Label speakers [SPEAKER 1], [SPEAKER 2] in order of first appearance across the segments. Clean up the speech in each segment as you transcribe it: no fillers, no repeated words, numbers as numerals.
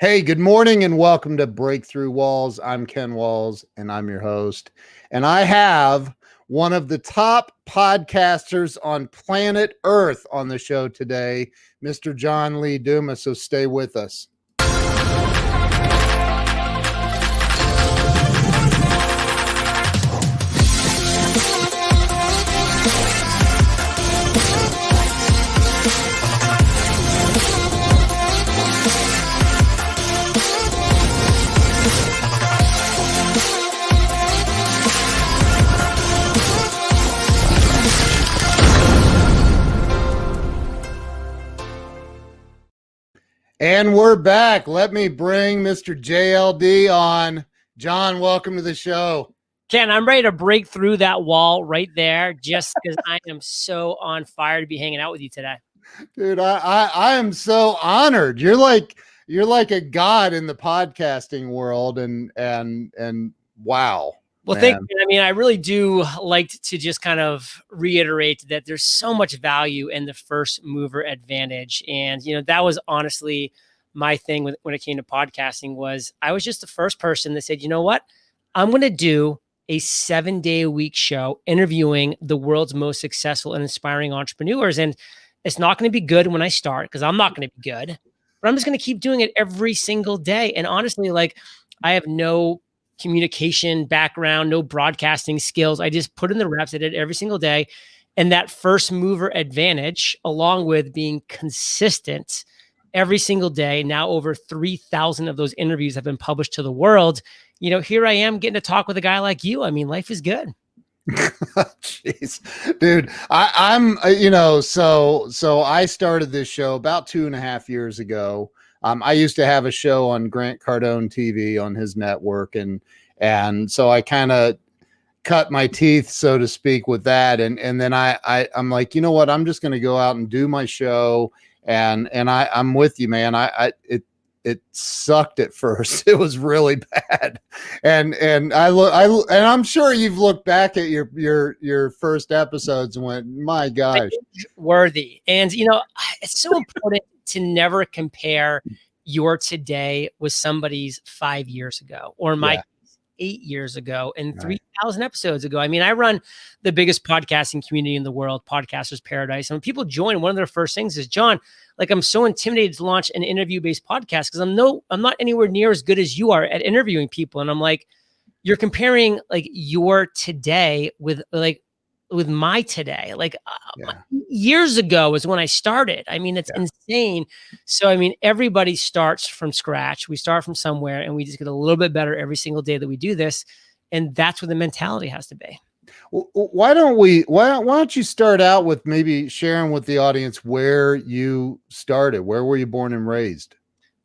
[SPEAKER 1] Hey, good morning and welcome to Breakthrough Walls. I'm Ken Walls and I'm your host. And I have one of the top podcasters on planet Earth on the show today, Mr. John Lee Dumas. So stay with us. And we're back. Let me bring Mr. JLD on. John, welcome to the show.
[SPEAKER 2] Ken, I'm ready to break through that wall right there just because I am so on fire to be hanging out with you today.
[SPEAKER 1] Dude, I am so honored. You're like a god in the podcasting world and wow.
[SPEAKER 2] Well,
[SPEAKER 1] man.
[SPEAKER 2] thank you. I mean, I really do like to just kind of reiterate that there's so much value in the first mover advantage. And, that was honestly my thing when it came to podcasting was I was just the first person that said, you know what, I'm going to do a 7-day-a-week show interviewing the world's most successful and inspiring entrepreneurs. And it's not going to be good when I start because I'm not going to be good, but I'm just going to keep doing it every single day. And honestly, I have no communication background, no broadcasting skills. I just put in the reps. I did it every single day. And that first mover advantage, along with being consistent every single day, now over 3,000 of those interviews have been published to the world. Here I am getting to talk with a guy like you. I mean, life is good.
[SPEAKER 1] Jeez, dude, I'm, so I started this show about 2.5 years ago. I used to have a show on Grant Cardone TV on his network. And so I kind of cut my teeth, so to speak, with that. And then I'm like, you know what, I'm just going to go out and do my show. And I'm with you, man. It sucked at first. It was really bad. And I'm sure you've looked back at your first episodes and went, my gosh,
[SPEAKER 2] worthy. And, it's so important to never compare your today with somebody's 5 years ago or my 8 years ago and 3,000 episodes ago. I mean, I run the biggest podcasting community in the world, Podcasters Paradise. And when people join, one of their first things is, John, I'm so intimidated to launch an interview-based podcast because I'm not anywhere near as good as you are at interviewing people. And I'm like, you're comparing your today with my today. Years ago is when I started. I mean, it's insane. So, I mean, everybody starts from scratch. We start from somewhere and we just get a little bit better every single day that we do this. And that's what the mentality has to be.
[SPEAKER 1] Why don't you start out with maybe sharing with the audience where you started? Where were you born and raised?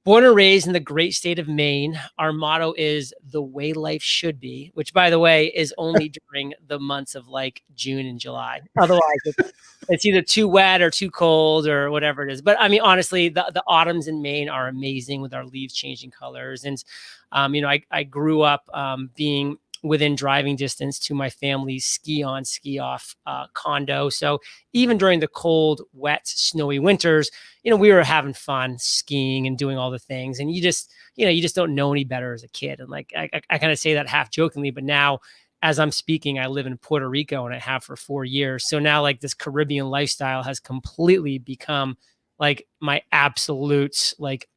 [SPEAKER 2] Born and raised in the great state of Maine. Our motto is the way life should be, which, by the way, is only during the months of June and July. Otherwise, it's either too wet or too cold or whatever it is. But I mean, honestly, the autumns in Maine are amazing with our leaves changing colors. And, I grew up being within driving distance to my family's ski on, ski off condo. So even during the cold, wet, snowy winters, we were having fun skiing and doing all the things. And you just don't know any better as a kid. And I kind of say that half jokingly, but now as I'm speaking, I live in Puerto Rico and I have for 4 years. So now this Caribbean lifestyle has completely become my absolute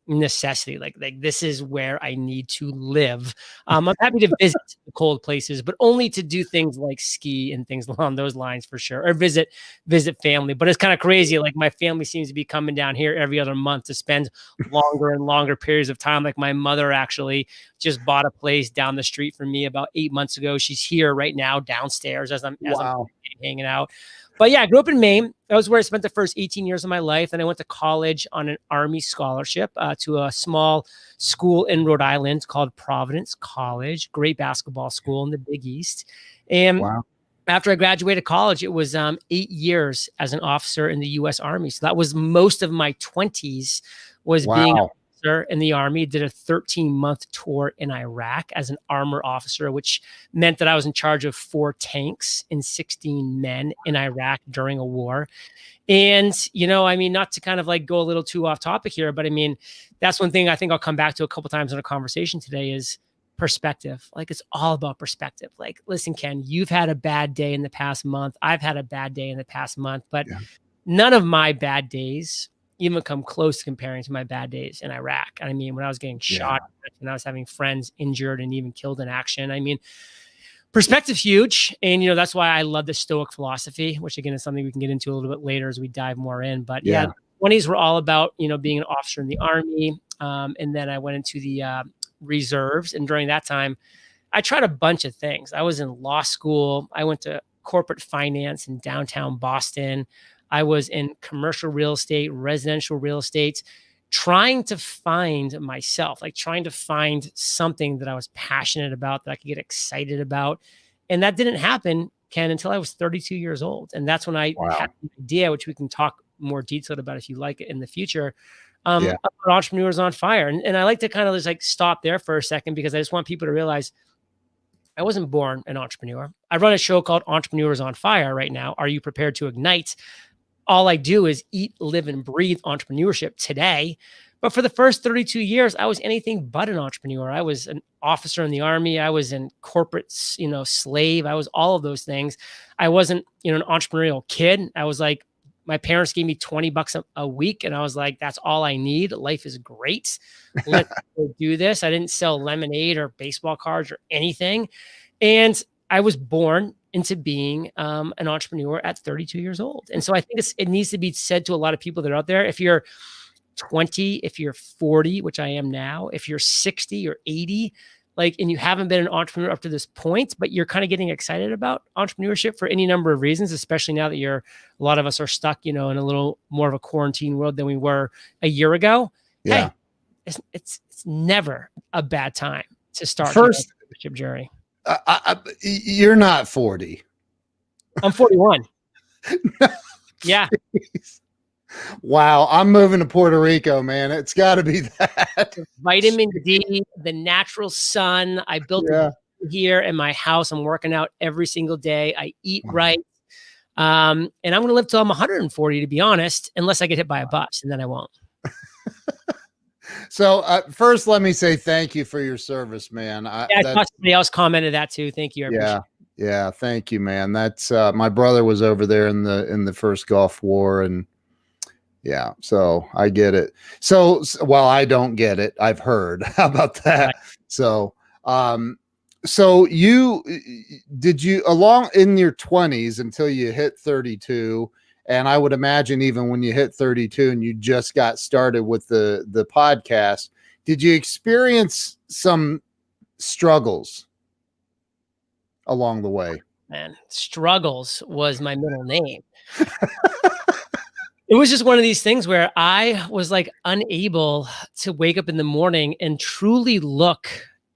[SPEAKER 2] necessity. This is where I need to live. I'm happy to visit the cold places, but only to do things like ski and things along those lines for sure, or visit family. But it's kind of crazy. My family seems to be coming down here every other month to spend longer and longer periods of time. My mother actually just bought a place down the street from me about 8 months ago. She's here right now downstairs as I'm hanging out. But yeah, I grew up in Maine. That was where I spent the first 18 years of my life. And I went to college on an Army scholarship to a small school in Rhode Island called Providence College, great basketball school in the Big East. And after I graduated college, it was 8 years as an officer in the U.S. Army. So that was most of my 20s was being officer in the Army, did a 13-month tour in Iraq as an armor officer, which meant that I was in charge of 4 tanks and 16 men in Iraq during a war. And, not to kind of go a little too off topic here, but I mean, that's one thing I think I'll come back to a couple times in a conversation today is perspective. Like, it's all about perspective. Like, listen, Ken, you've had a bad day in the past month. I've had a bad day in the past month, but
[SPEAKER 1] Yeah.
[SPEAKER 2] none of my bad days even come close to comparing to my bad days in Iraq. I mean, when I was getting shot, when I was having friends injured and even killed in action, I mean, perspective's huge. And, that's why I love the Stoic philosophy, which again is something we can get into a little bit later as we dive more in. But yeah, the 20s were all about, being an officer in the Army. And then I went into the reserves. And during that time, I tried a bunch of things. I was in law school. I went to corporate finance in downtown Boston. I was in commercial real estate, residential real estate, trying to find myself, like trying to find something that I was passionate about, that I could get excited about. And that didn't happen, Ken, until I was 32 years old. And that's when I had an idea, which we can talk more detailed about if you like it in the future, about Entrepreneurs on Fire. And I like to kind of just like stop there for a second, because I just want people to realize I wasn't born an entrepreneur. I run a show called Entrepreneurs on Fire right now. Are you prepared to ignite? All I do is eat, live, and breathe entrepreneurship today. But for the first 32 years, I was anything but an entrepreneur. I was an officer in the Army. I was in corporate, slave. I was all of those things. I wasn't, an entrepreneurial kid. I was like, my parents gave me $20 a week, and I was like, that's all I need. Life is great. Let's go do this. I didn't sell lemonade or baseball cards or anything. And I was born into being an entrepreneur at 32 years old. And so I think it needs to be said to a lot of people that are out there. If you're 20, if you're 40, which I am now, if you're 60 or 80, and you haven't been an entrepreneur up to this point, but you're kind of getting excited about entrepreneurship for any number of reasons, especially now that a lot of us are stuck, in a little more of a quarantine world than we were a year ago.
[SPEAKER 1] Yeah.
[SPEAKER 2] Hey, it's never a bad time to start
[SPEAKER 1] First
[SPEAKER 2] entrepreneurship journey.
[SPEAKER 1] You're not 40.
[SPEAKER 2] I'm 41. Yeah.
[SPEAKER 1] Wow. I'm moving to Puerto Rico, man. It's got to be that.
[SPEAKER 2] Vitamin D, the natural sun. I built it here in my house. I'm working out every single day. I eat right. And I'm going to live till I'm 140, to be honest, unless I get hit by a bus, and then I won't.
[SPEAKER 1] So first, let me say thank you for your service, man.
[SPEAKER 2] I thought somebody else commented that too. Thank you.
[SPEAKER 1] Yeah. Thank you, man. That's my brother was over there in the first Gulf War, and so I get it. So while I don't get it, I've heard. How about that? Right. So did you along in your 20s until you hit 32? And I would imagine even when you hit 32 and you just got started with the podcast, did you experience some struggles along the way?
[SPEAKER 2] Man, struggles was my middle name. It was just one of these things where I was like unable to wake up in the morning and truly look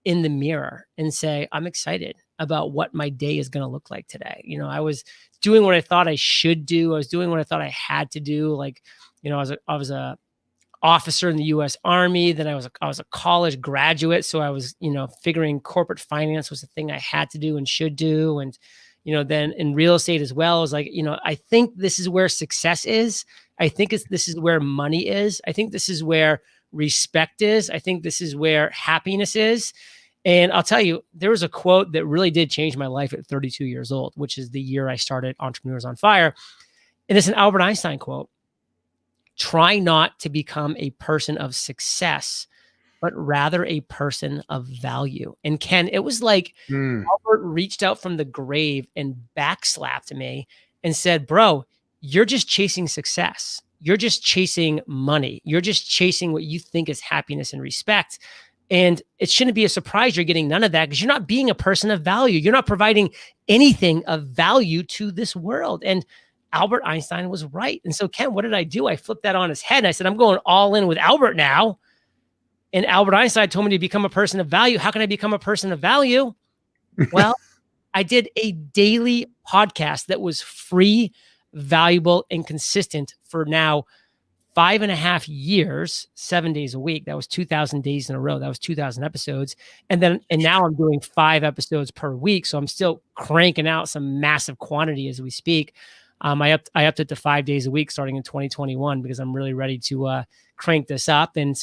[SPEAKER 2] in the mirror and say, I'm excited about what my day is going to look like today. I was doing what I thought I should do. I was doing what I thought I had to do. I was a officer in the U.S. Army. Then I was a college graduate. So I was, figuring corporate finance was the thing I had to do and should do. And, then in real estate as well, I was like, I think this is where success is. I think this is where money is. I think this is where respect is. I think this is where happiness is. And I'll tell you, there was a quote that really did change my life at 32 years old, which is the year I started Entrepreneurs on Fire. And it's an Albert Einstein quote. Try not to become a person of success, but rather a person of value. And Ken, it was like Albert reached out from the grave and backslapped me and said, bro, you're just chasing success. You're just chasing money. You're just chasing what you think is happiness and respect. And it shouldn't be a surprise you're getting none of that, because you're not being a person of value. You're not providing anything of value to this world. And Albert Einstein was right. And so, Ken, what did I do? I flipped that on his head and I said, I'm going all in with Albert now. And Albert Einstein told me to become a person of value. How can I become a person of value? Well, I did a daily podcast that was free, valuable, and consistent for now 5.5 years, 7 days a week. That was 2,000 days in a row. That was 2,000 episodes. And now I'm doing 5 episodes per week. So I'm still cranking out some massive quantity as we speak. I upped it to 5 days a week starting in 2021 because I'm really ready to crank this up. And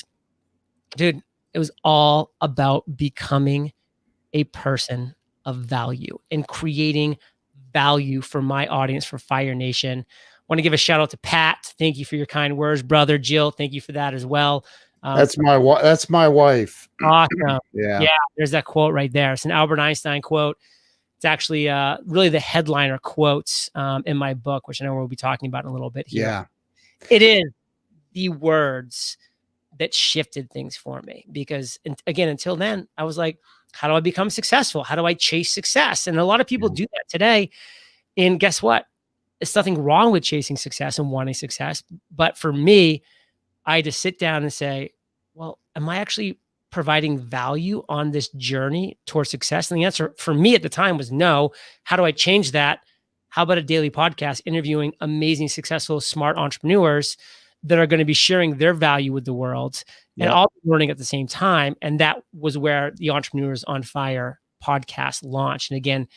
[SPEAKER 2] Dude, it was all about becoming a person of value and creating value for my audience, for Fire Nation. Want to give a shout out to Pat. Thank you for your kind words, brother. Jill, thank you for that as well.
[SPEAKER 1] That's my wife.
[SPEAKER 2] Awesome.
[SPEAKER 1] Yeah.
[SPEAKER 2] Yeah, there's that quote right there. It's an Albert Einstein quote. It's actually really the headliner quotes in my book, which I know we'll be talking about in a little bit here.
[SPEAKER 1] Yeah.
[SPEAKER 2] It is the words that shifted things for me, because again, until then, I was like, how do I become successful? How do I chase success? And a lot of people do that today. And guess what? There's nothing wrong with chasing success and wanting success. But for me, I had to sit down and say, well, am I actually providing value on this journey towards success? And the answer for me at the time was no. How do I change that? How about a daily podcast interviewing amazing, successful, smart entrepreneurs that are going to be sharing their value with the world and all learning at the same time? And that was where the Entrepreneurs on Fire podcast launched. And again,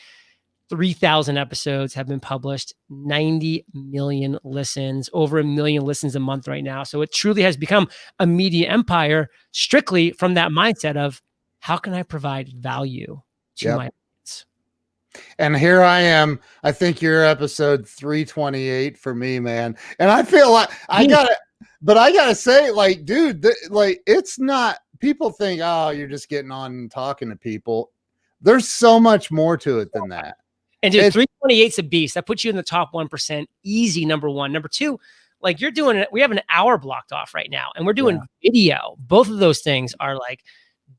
[SPEAKER 2] 3,000 episodes have been published, 90 million listens, over 1 million listens a month right now. So it truly has become a media empire, strictly from that mindset of how can I provide value to my audience?
[SPEAKER 1] And here I am. I think you're episode 328 for me, man. And I feel like I gotta say, like, dude, like, it's not, people think, oh, you're just getting on and talking to people. There's so much more to it than that.
[SPEAKER 2] And dude, 328's a beast. That puts you in the top 1%. Easy, number one. Number two, like, you're doing it. We have an hour blocked off right now, and we're doing video. Both of those things are like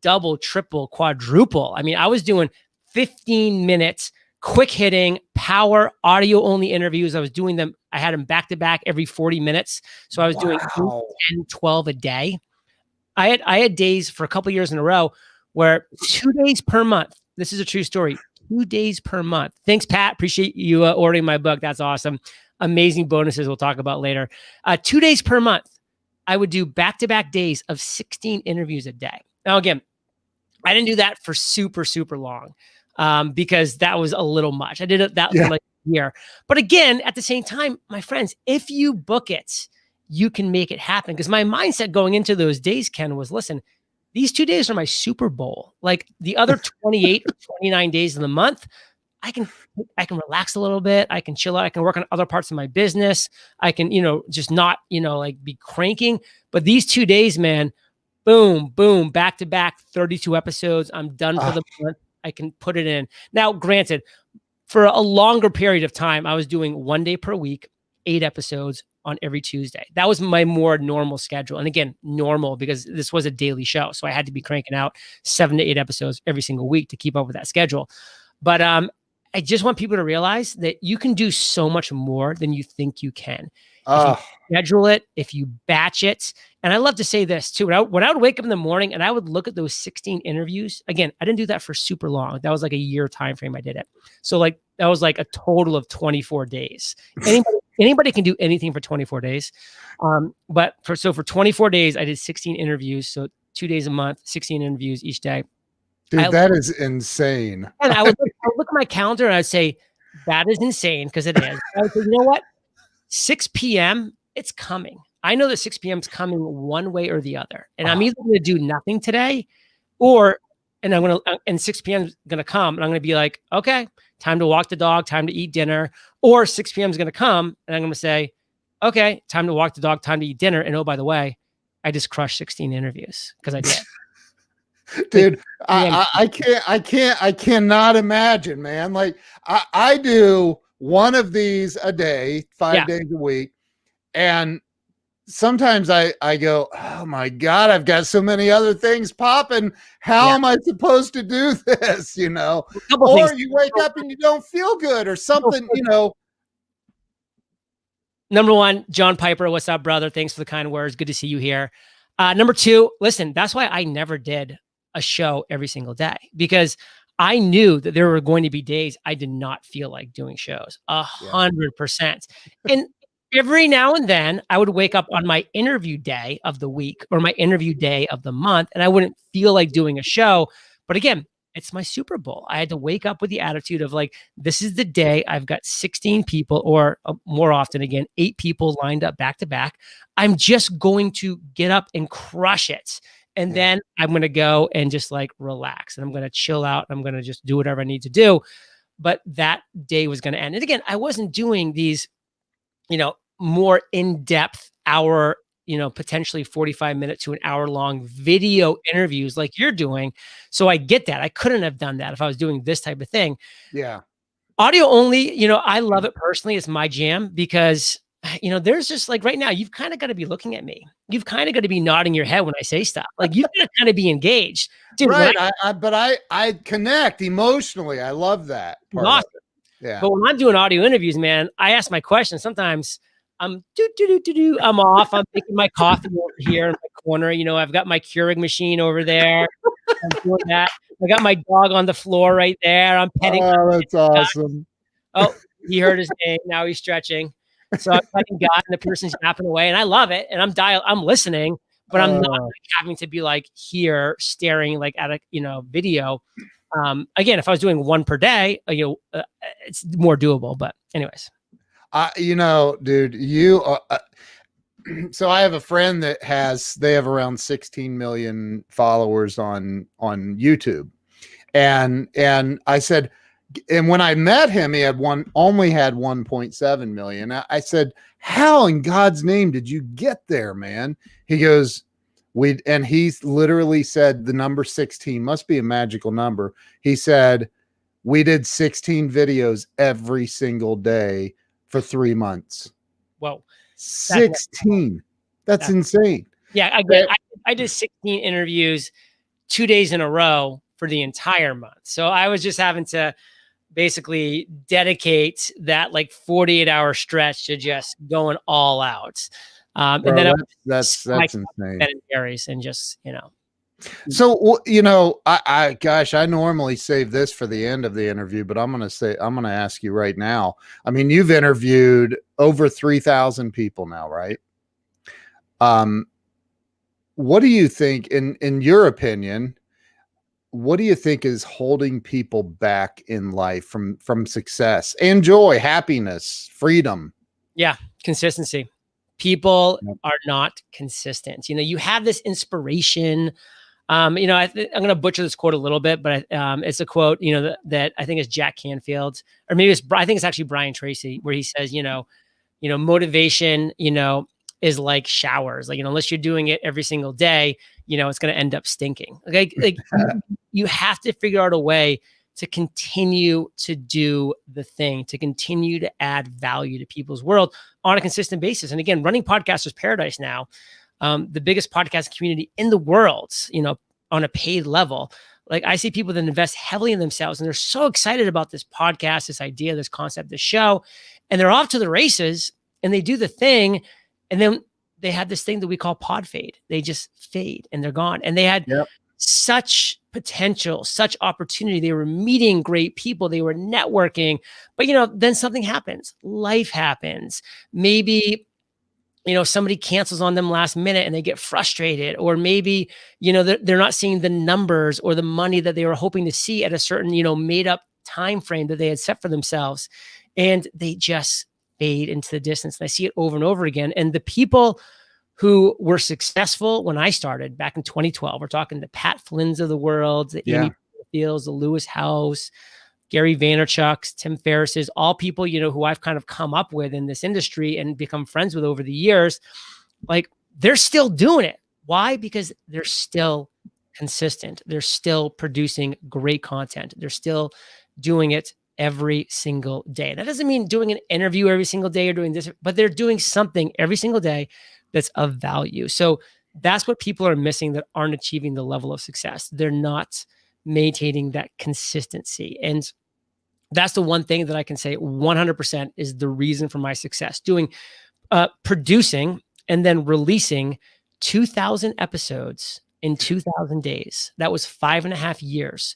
[SPEAKER 2] double, triple, quadruple. I mean, I was doing 15 minutes, quick hitting, power, audio only interviews. I was doing them. I had them back to back every 40 minutes. So I was doing 10, 12 a day. I had days for a couple of years in a row where 2 days per month. This is a true story. 2 days per month. Thanks, Pat. Appreciate you ordering my book. That's awesome. Amazing bonuses we'll talk about later. 2 days per month, I would do back-to-back days of 16 interviews a day. Now, again, I didn't do that for super, super long because that was a little much. I did that for like a year. But again, at the same time, my friends, if you book it, you can make it happen. Because my mindset going into those days, Ken, was, listen, these 2 days are my Super Bowl. Like the other 28 or 29 days of the month, I can relax a little bit. I can chill out. I can work on other parts of my business. I can, just not, like be cranking. But these 2 days, man, boom, boom, back to back, 32 episodes. I'm done for the month. I can put it in. Now, granted, for a longer period of time, I was doing 1 day per week, 8 episodes on every Tuesday. That was my more normal schedule. And again, normal because this was a daily show. So I had to be cranking out 7 to 8 episodes every single week to keep up with that schedule. But I just want people to realize that you can do so much more than you think you can. If you schedule it, if you batch it. And I love to say this too. When I would wake up in the morning and I would look at those 16 interviews, again, I didn't do that for super long. That was like a year time frame I did it. So like that was like a total of 24 days. Anybody can do anything for 24 days. But for 24 days, I did 16 interviews. So 2 days a month, 16 interviews each day.
[SPEAKER 1] Dude, that is insane.
[SPEAKER 2] And I would look at my calendar and I'd say, that is insane, because it is. I would say, you know what? 6 p.m., it's coming. I know that 6 p.m. is coming one way or the other. And I'm either going to do nothing today and 6 p.m. is going to come and I'm going to be like, okay, time to walk the dog, time to eat dinner. Or 6 p.m. is going to come and I'm going to say, okay, time to walk the dog, time to eat dinner. And oh, by the way, I just crushed 16 interviews because I did.
[SPEAKER 1] Dude, I cannot imagine, man. Like I do one of these a day, 5 days a week. And sometimes I go, oh my God, I've got so many other things popping. How am I supposed to do this? Or you wake up and you don't feel good or something,
[SPEAKER 2] Number one, John Piper, what's up, brother? Thanks for the kind words. Good to see you here. Number two, listen, that's why I never did a show every single day, because I knew that there were going to be days I did not feel like doing shows 100%. And every now and then I would wake up on my interview day of the week or my interview day of the month, and I wouldn't feel like doing a show. But again, it's my Super Bowl. I had to wake up with the attitude of like, this is the day I've got 16 people, or more often again, 8 people lined up back to back. I'm just going to get up and crush it. And then I'm going to go and just like relax, and I'm going to chill out. I'm going to just do whatever I need to do. But that day was going to end. And again, I wasn't doing these, more in-depth hour, potentially 45-minute to an hour long video interviews like you're doing. So I get that. I couldn't have done that if I was doing this type of thing.
[SPEAKER 1] Yeah.
[SPEAKER 2] Audio only, I love it personally. It's my jam because, there's just like right now, you've kind of got to be looking at me. You've kind of got to be nodding your head when I say stuff. Like you've got to kind of be engaged. Dude,
[SPEAKER 1] right. But I connect emotionally. I love that part
[SPEAKER 2] awesome.
[SPEAKER 1] of it. Yeah.
[SPEAKER 2] But when I'm doing audio interviews, man, I ask my questions. Sometimes I'm I'm off. I'm making my coffee over here in my corner. I've got my Keurig machine over there. I'm doing that. I got my dog on the floor right there. I'm petting.
[SPEAKER 1] Oh, that's awesome.
[SPEAKER 2] Oh, he heard his name. Now he's stretching. So I'm petting God, and the person's yapping away, and I love it. And I'm listening, but I'm not like having to be like here staring like at a video. Again, if I was doing one per day, it's more doable. But anyways,
[SPEAKER 1] dude, you. So I have a friend that they have around 16 million followers on YouTube, and I said, and when I met him, he only had 1.7 million. I said, how in God's name did you get there, man? He goes, and he's literally said the number 16 must be a magical number. He said, we did 16 videos every single day for 3 months.
[SPEAKER 2] Whoa.
[SPEAKER 1] 16. That's insane.
[SPEAKER 2] Yeah. I did 16 interviews 2 days in a row for the entire month. So I was just having to basically dedicate that like 48-hour stretch to just going all out. And then
[SPEAKER 1] that's insane.
[SPEAKER 2] And just,
[SPEAKER 1] So, I normally save this for the end of the interview, but I'm going to ask you right now. I mean, you've interviewed over 3,000 people now, right? What do you think, in your opinion, what do you think is holding people back in life from success and joy, happiness, freedom?
[SPEAKER 2] Yeah. Consistency. People are not consistent. You have this inspiration. I'm going to butcher this quote a little bit, but it's a quote, that I think is Jack Canfield, or maybe I think it's actually Brian Tracy, where he says, motivation, is like showers. Like, unless you're doing it every single day, it's going to end up stinking. Okay. Like you have to figure out a way to continue to do the thing, to continue to add value to people's world on a consistent basis. And again, running Podcasters Paradise now, the biggest podcast community in the world, on a paid level. Like I see people that invest heavily in themselves, and they're so excited about this podcast, this idea, this concept, this show, and they're off to the races and they do the thing. And then they have this thing that we call pod fade. They just fade and they're gone. And they had such potential, such opportunity. They were meeting great people. They were networking, but then something happens. Life happens. Maybe, somebody cancels on them last minute and they get frustrated, or maybe, they're not seeing the numbers or the money that they were hoping to see at a certain, made up time frame that they had set for themselves. And they just fade into the distance. And I see it over and over again. And the people who were successful when I started back in 2012, we're talking the Pat Flynn's of the world, the Amy Fields, the Lewis House, Gary Vaynerchuk's, Tim Ferriss's, all people, who I've kind of come up with in this industry and become friends with over the years. Like, they're still doing it. Why? Because they're still consistent. They're still producing great content. They're still doing it every single day. That doesn't mean doing an interview every single day or doing this, but they're doing something every single day that's of value. So that's what people are missing that aren't achieving the level of success. They're not maintaining that consistency. And that's the one thing that I can say 100% is the reason for my success. Producing and then releasing 2,000 episodes in 2,000 days. That was 5.5 years.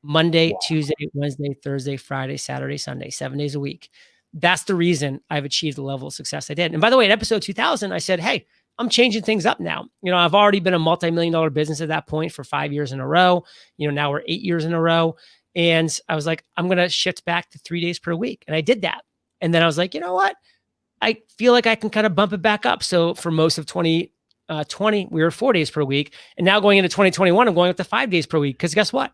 [SPEAKER 2] Monday, Tuesday, Wednesday, Thursday, Friday, Saturday, Sunday, 7 days a week. That's the reason I've achieved the level of success I did. And by the way, at episode 2000, I said, hey, I'm changing things up now. I've already been a multi-million-dollar business at that point for 5 years in a row. Now we're 8 years in a row. And I was like, I'm going to shift back to 3 days per week. And I did that. And then I was like, you know what? I feel like I can kind of bump it back up. So for most of 2020, we were 4 days per week. And now going into 2021, I'm going up to 5 days per week. Because guess what?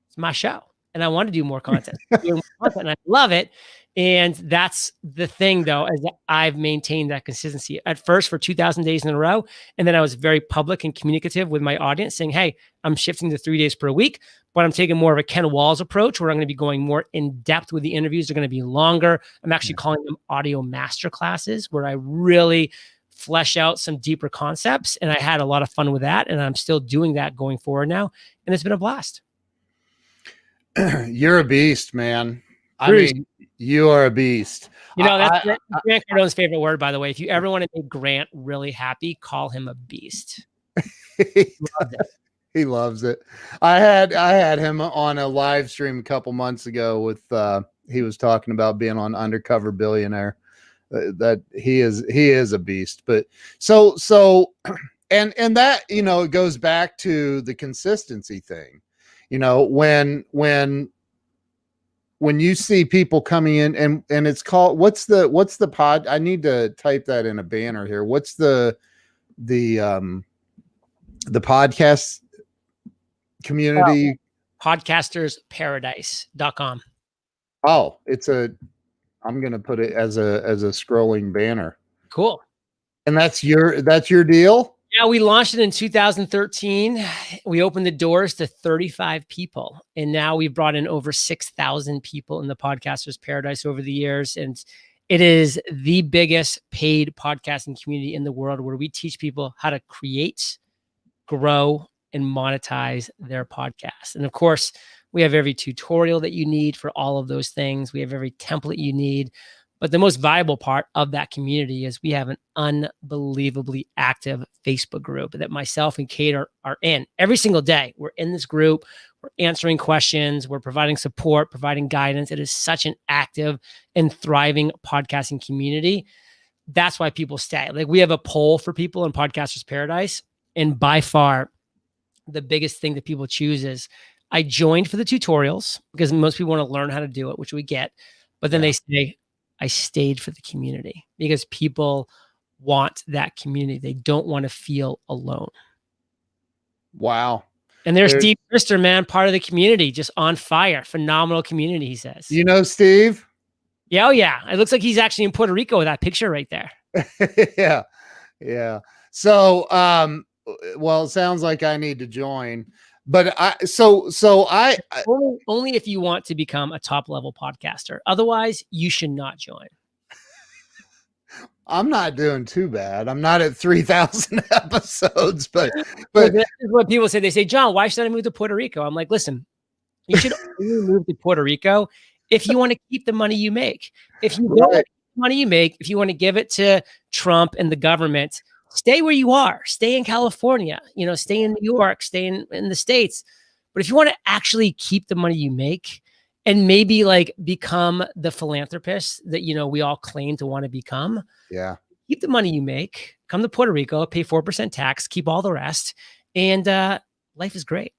[SPEAKER 2] It's my show. And I want to do more content. And I love it. And that's the thing, though, is that I've maintained that consistency at first for 2,000 days in a row. And then I was very public and communicative with my audience saying, hey, I'm shifting to 3 days per week, but I'm taking more of a Ken Walls approach where I'm going to be going more in depth with the interviews. They're going to be longer. I'm actually calling them audio master classes where I really flesh out some deeper concepts. And I had a lot of fun with that. And I'm still doing that going forward now. And it's been a blast.
[SPEAKER 1] You're a beast, man. I mean, you are a beast.
[SPEAKER 2] You know, that's Grant Cardone's favorite word, by the way. If you ever want to make Grant really happy, call him a beast.
[SPEAKER 1] He loves it. I had him on a live stream a couple months ago with he was talking about being on Undercover Billionaire. That he is a beast. But so and that, you know, it goes back to the consistency thing. You know, when you see people coming in and it's called, what's the pod? I need to type that in a banner here. What's the podcast community?
[SPEAKER 2] Podcastersparadise.com.
[SPEAKER 1] Oh, I'm going to put it as a scrolling banner.
[SPEAKER 2] Cool.
[SPEAKER 1] And that's your deal?
[SPEAKER 2] Yeah, we launched it in 2013. We opened the doors to 35 people. And now we've brought in over 6,000 people in the Podcasters Paradise over the years. And it is the biggest paid podcasting community in the world where we teach people how to create, grow, and monetize their podcast. And of course, we have every tutorial that you need for all of those things. We have every template you need. But the most valuable part of that community is we have an unbelievably active Facebook group that myself and Kate are in every single day. We're in this group. We're answering questions. We're providing support, providing guidance. It is such an active and thriving podcasting community. That's why people stay. Like, we have a poll for people in Podcasters Paradise. And by far, the biggest thing that people choose is I joined for the tutorials because most people want to learn how to do it, which we get. But then they say, I stayed for the community because people want that community. They don't want to feel alone.
[SPEAKER 1] Wow.
[SPEAKER 2] And there's Steve Krister, man, part of the community, just on fire. Phenomenal community, he says.
[SPEAKER 1] You know Steve?
[SPEAKER 2] Yeah, oh yeah. It looks like he's actually in Puerto Rico with that picture right there.
[SPEAKER 1] Yeah. Yeah. So, well, it sounds like I need to join. But
[SPEAKER 2] only if you want to become a top level podcaster. Otherwise, you should not join.
[SPEAKER 1] I'm not doing too bad. I'm not at 3,000 episodes, but
[SPEAKER 2] this is what people say. They say, John, why should I move to Puerto Rico? I'm like, listen, you should only move to Puerto Rico if you want to keep the money you make. If you don't want the money you make, if you want to give it to Trump and the government, stay where you are. Stay in California, you know, stay in New York, stay in the States. But if you want to actually keep the money you make and maybe like become the philanthropist that, you know, we all claim to want to become, keep the money you make, come to Puerto Rico, pay 4% tax, keep all the rest, and life is great.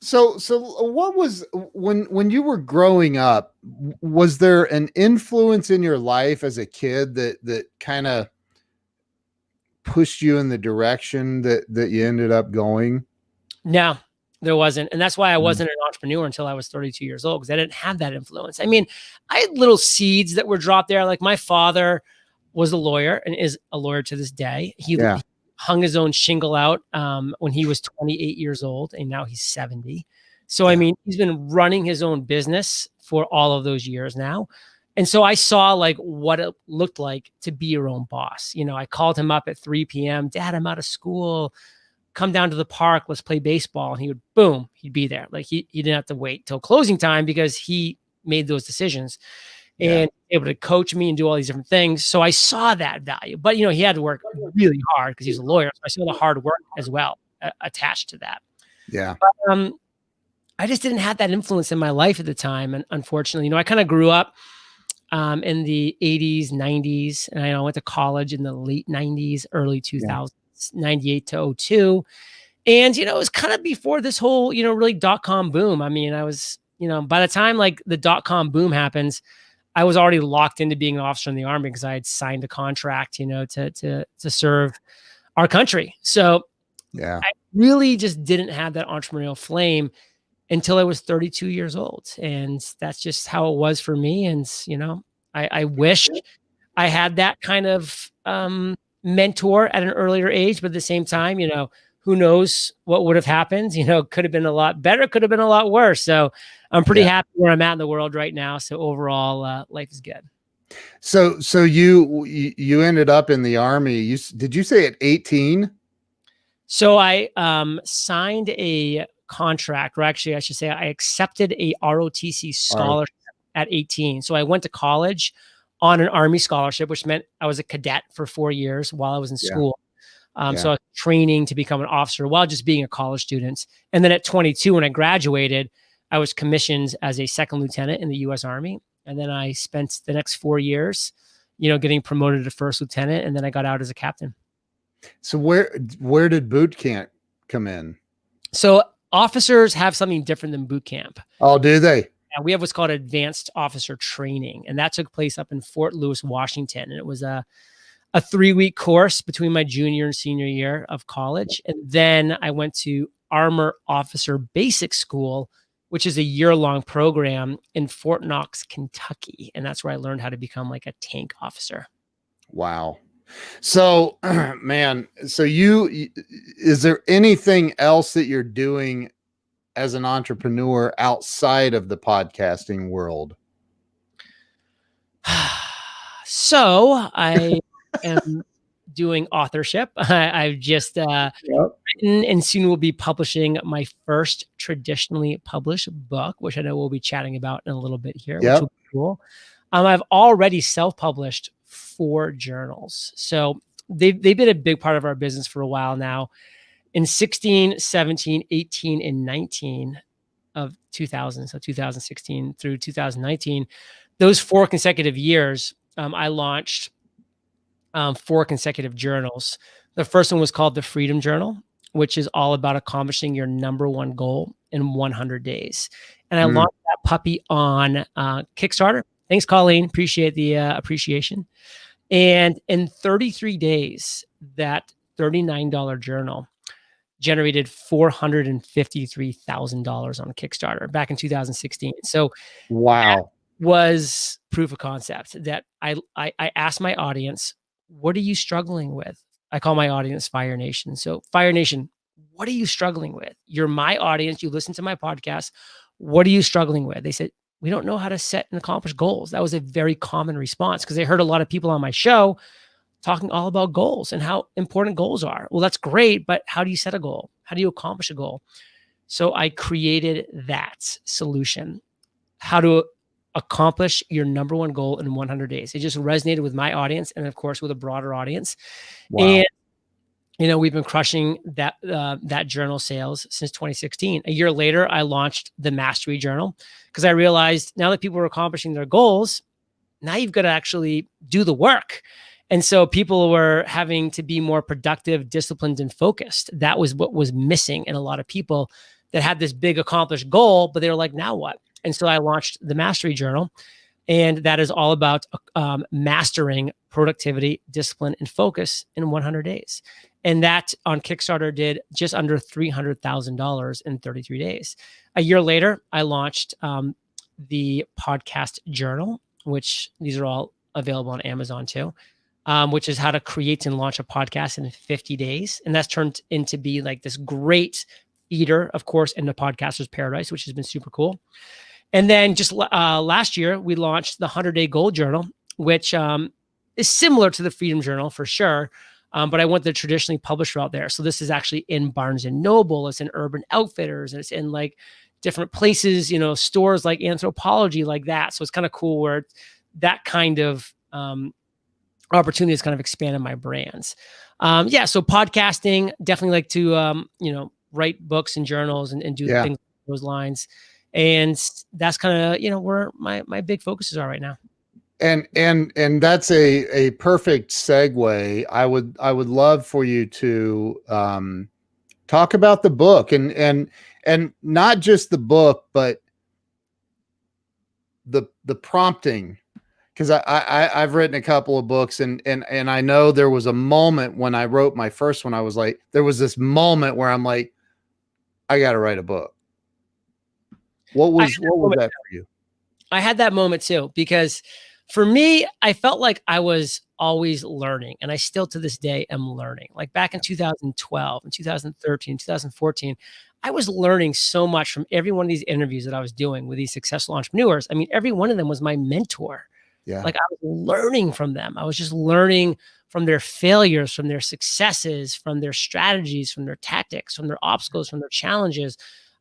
[SPEAKER 1] So what was when you were growing up, was there an influence in your life as a kid that kind of pushed you in the direction that you ended up going?
[SPEAKER 2] No, there wasn't. And that's why I wasn't an entrepreneur until I was 32 years old, because I didn't have that influence. I mean, I had little seeds that were dropped there. Like, my father was a lawyer and is a lawyer to this day. He hung his own shingle out when he was 28 years old, and now he's 70. So, I mean, he's been running his own business for all of those years now. And so I saw like what it looked like to be your own boss. You know, I called him up at 3 p.m. Dad, I'm out of school. Come down to the park. Let's play baseball. And he would, boom, he'd be there. Like, he didn't have to wait till closing time because he made those decisions and able to coach me and do all these different things. So I saw that value. But, you know, he had to work really hard because he's a lawyer. So I saw the hard work as well attached to that.
[SPEAKER 1] Yeah.
[SPEAKER 2] But, I just didn't have that influence in my life at the time. And unfortunately, you know, I kind of grew up in the 80s, 90s. And I went to college in the late 90s, early 2000s, 98 to 02. And, you know, it was kind of before this whole, you know, really .com boom. I mean, I was, you know, by the time like the .com boom happens, I was already locked into being an officer in the Army because I had signed a contract, you know, to serve our country. So
[SPEAKER 1] Yeah.
[SPEAKER 2] I really just didn't have that entrepreneurial flame until I was 32 years old. And that's just how it was for me. And, I wish I had that kind of mentor at an earlier age, but at the same time, who knows what would have happened? Could have been a lot better, could have been a lot worse. So I'm pretty
[SPEAKER 1] Yeah.
[SPEAKER 2] happy where I'm at in the world right now. So overall, life is good.
[SPEAKER 1] So you ended up in the Army. Did you say at 18?
[SPEAKER 2] So I signed a contract, or actually, I should say, I accepted a ROTC scholarship at 18. So I went to college on an Army scholarship, which meant I was a cadet for 4 years while I was in school. So I was training to become an officer while just being a college student. And then at 22, when I graduated, I was commissioned as a second lieutenant in the U.S. Army. And then I spent the next 4 years, getting promoted to first lieutenant. And then I got out as a captain.
[SPEAKER 1] So where did boot camp come in?
[SPEAKER 2] So officers have something different than boot camp.
[SPEAKER 1] Oh, do they?
[SPEAKER 2] Yeah, we have what's called advanced officer training, and that took place up in Fort Lewis, Washington. And it was a 3-week course between my junior and senior year of college. And then I went to Armor Officer Basic School, which is a year-long program in Fort Knox, Kentucky. And that's where I learned how to become like a tank officer.
[SPEAKER 1] Wow. So, man, so is there anything else that you're doing as an entrepreneur outside of the podcasting world?
[SPEAKER 2] So I am doing authorship. I've just written and soon will be publishing my first traditionally published book, which I know we'll be chatting about in a little bit here, which will be cool. I've already self-published 4 journals. So they've been a big part of our business for a while now. In 16, 17, 18, and 19 of 2000, so 2016 through 2019, those 4 consecutive years, I launched 4 consecutive journals. The first one was called the Freedom Journal, which is all about accomplishing your number 1 goal in 100 days. And I launched that puppy on Kickstarter. Thanks, Colleen. Appreciate the appreciation. And in 33 days, that $39 journal generated $453,000 on Kickstarter back in 2016. So
[SPEAKER 1] wow,
[SPEAKER 2] was proof of concept that I asked my audience, what are you struggling with? I call my audience Fire Nation. So Fire Nation, what are you struggling with? You're my audience. You listen to my podcast. What are you struggling with? They said, we don't know how to set and accomplish goals. That was a very common response because I heard a lot of people on my show talking all about goals and how important goals are. Well, that's great, but how do you set a goal? How do you accomplish a goal? So I created that solution, how to accomplish your number 1 goal in 100 days. It just resonated with my audience and of course with a broader audience. Wow. And we've been crushing that journal sales since 2016. A year later, I launched the Mastery Journal because I realized now that people were accomplishing their goals, now you've got to actually do the work. And so people were having to be more productive, disciplined, and focused. That was what was missing in a lot of people that had this big accomplished goal, but they were like, now what? And so I launched the Mastery Journal, and that is all about mastering productivity, discipline, and focus in 100 days. And that on Kickstarter did just under $300,000 in 33 days. A year later, I launched the Podcast Journal, which these are all available on Amazon too, which is how to create and launch a podcast in 50 days. And that's turned into be like this great feeder, of course, in the podcaster's paradise, which has been super cool. And then just last year, we launched the 100-Day Goal Journal, which is similar to the Freedom Journal for sure. But I went the traditionally published route there. So this is actually in Barnes and Noble. It's in Urban Outfitters. And it's in like different places, stores like Anthropology, like that. So it's kind of cool where that kind of opportunity has kind of expanded my brands. So podcasting, definitely like to, write books and journals and do things along those lines. And that's kind of, where my big focuses are right now.
[SPEAKER 1] And that's a perfect segue. I would love for you to talk about the book and not just the book, but the prompting, because I've written a couple of books, and I know there was a moment when I wrote my first one. I was like, there was this moment where I'm like, I got to write a book. What was that for you?
[SPEAKER 2] I had that moment too, because for me, I felt like I was always learning, and I still to this day am learning. Like back in 2012 and 2013, 2014, I was learning so much from every one of these interviews that I was doing with these successful entrepreneurs. I mean, every one of them was my mentor.
[SPEAKER 1] Yeah.
[SPEAKER 2] Like I was learning from them. I was just learning from their failures, from their successes, from their strategies, from their tactics, from their obstacles, from their challenges.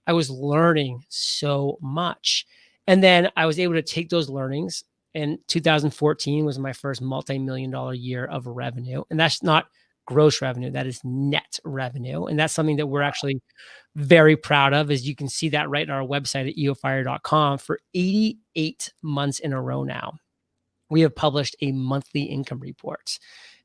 [SPEAKER 2] I was learning so much. And then I was able to take those learnings. And 2014 was my first multi-million dollar year of revenue. And that's not gross revenue, that is net revenue. And that's something that we're actually very proud of, as you can see that right on our website at eofire.com. For 88 months in a row now, we have published a monthly income report.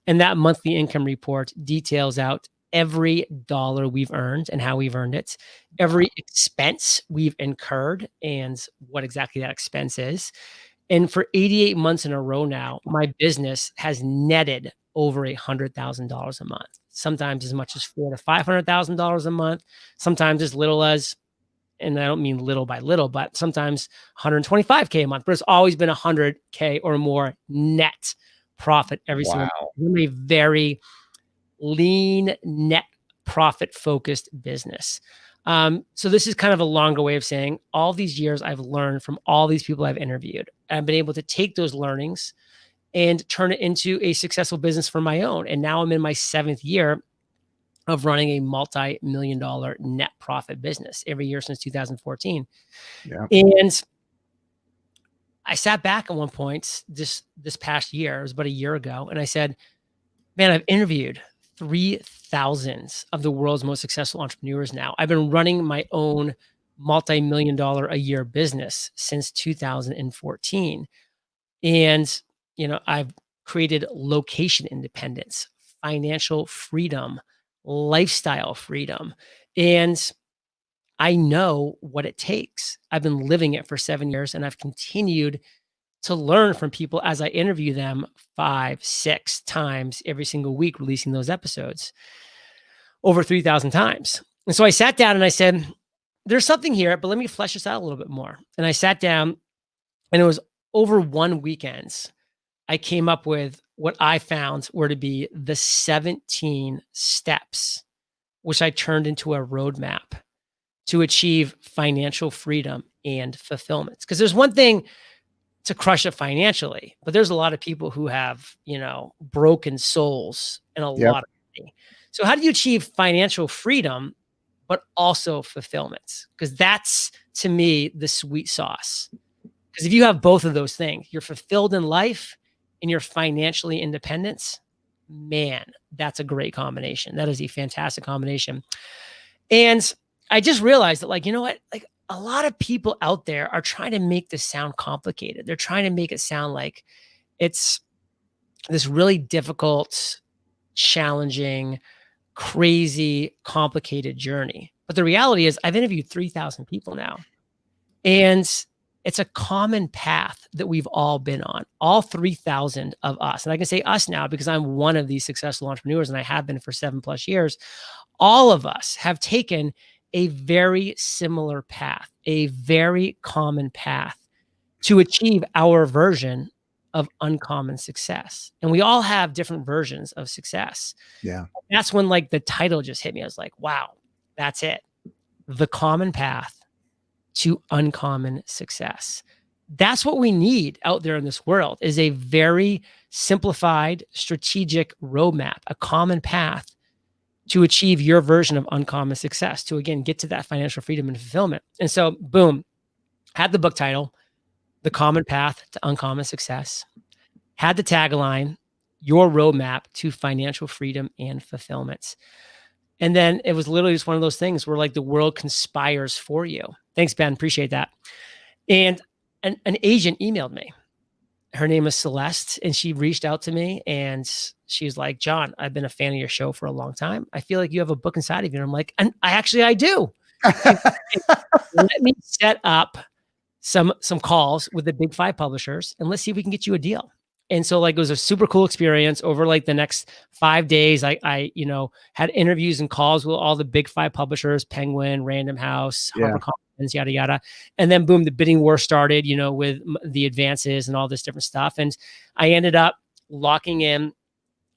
[SPEAKER 2] And that monthly income report details out every dollar we've earned and how we've earned it, every expense we've incurred and what exactly that expense is. And for 88 months in a row now, my business has netted over $100,000 a month, sometimes as much as $400,000 to $500,000 a month, sometimes as little as, and I don't mean little by little, but sometimes 125K a month, but it's always been 100K or more net profit every single month. I'm a very lean, net profit focused business. So this is kind of a longer way of saying all these years I've learned from all these people I've interviewed. I've been able to take those learnings and turn it into a successful business for my own. And now I'm in my 7th year of running a multi-million dollar net profit business every year since 2014.
[SPEAKER 1] Yeah.
[SPEAKER 2] And I sat back at one point this past year, it was about a year ago, and I said, man, I've interviewed 3,000 of the world's most successful entrepreneurs now. I've been running my own multi-million dollar a year business since 2014. And, I've created location independence, financial freedom, lifestyle freedom. And I know what it takes. I've been living it for 7 years, and I've continued to learn from people as I interview them 5, 6 times every single week, releasing those episodes over 3,000 times. And so I sat down and I said, there's something here, but let me flesh this out a little bit more. And I sat down, and it was over one weekend, I came up with what I found were to be the 17 steps, which I turned into a roadmap to achieve financial freedom and fulfillment. Because there's one thing to crush it financially, but there's a lot of people who have, broken souls and a lot of money. So how do you achieve financial freedom, but also fulfillment? Because that's, to me, the sweet sauce. Because if you have both of those things, you're fulfilled in life and you're financially independent, man, that's a great combination. That is a fantastic combination. And I just realized that, like, you know what? Like, a lot of people out there are trying to make this sound complicated. They're trying to make it sound like it's this really difficult, challenging, crazy, complicated journey. But the reality is I've interviewed 3,000 people now, and it's a common path that we've all been on, all 3,000 of us. And I can say us now because I'm one of these successful entrepreneurs, and I have been for 7+ years. All of us have taken a very similar path, a very common path to achieve our version of uncommon success. And we all have different versions of success.
[SPEAKER 1] Yeah.
[SPEAKER 2] That's when, like, the title just hit me. I was like, wow, that's it. The common path to uncommon success. That's what we need out there in this world, is a very simplified, strategic roadmap, a common path to achieve your version of uncommon success, to, again, get to that financial freedom and fulfillment. And so, boom, had the book title, The Common Path to Uncommon Success, had the tagline, Your Roadmap to Financial Freedom and Fulfillment. And then it was literally just one of those things where, like, the world conspires for you. Thanks, Ben. Appreciate that. And an agent emailed me. Her name is Celeste, and she reached out to me, and she's like, John, I've been a fan of your show for a long time. I feel like you have a book inside of you. And I'm like, and I do. Let me set up some calls with the big 5 publishers, and let's see if we can get you a deal. And so like, it was a super cool experience. Over like the next 5 days, I had interviews and calls with all the big 5 publishers, Penguin, Random House, HarperCollins, yada, yada. And then boom, the bidding war started, with the advances and all this different stuff. And I ended up locking in